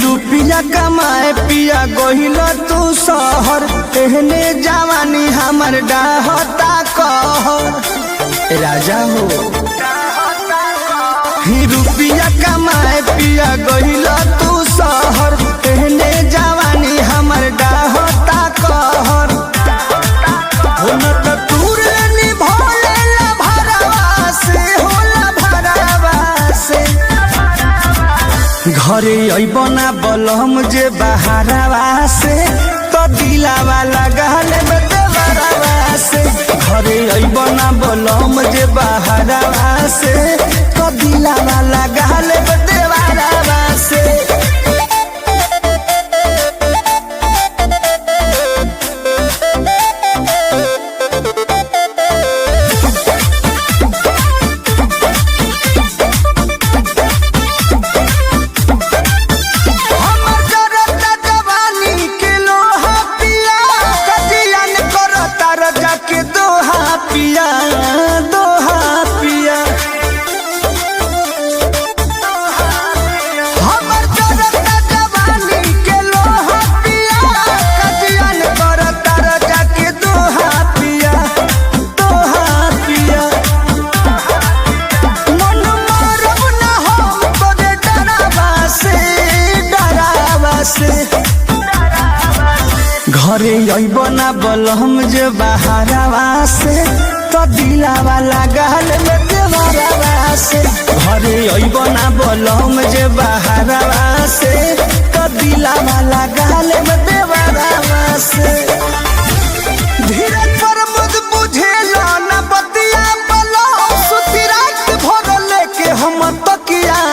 रुपया कमाए पिया गोहिल तू शहर, एहने जवानी हमर डाहता कहर राजा हो। रुपया कमाए पिया गोहिल तू शहर, एहने जवानी हमर डाहता कहर। हो न त दूर निभोलेला भरवा से, होला भरवा से। घरे अइबना बलम जे बहारवा से, तो दिलावा लगाल देवरवा से। घरे अइबना बलम जे बहारवा से, तो दिलावा लगाल देवरवा से। पिया दोहा पिया हमर जरता जवानी के लोहा पिया, कजियन करता रजा के दोहा पिया दोहा पिया। मन मारब ना हम तोरे डरावा से, डरावा से। घरे अइबना बलम जे बहारवा से, तो दिलावा लगाल देवरवा से। घरे अइबना बलम जे बहारवा से, तो दिलावा लगाल देवरवा से।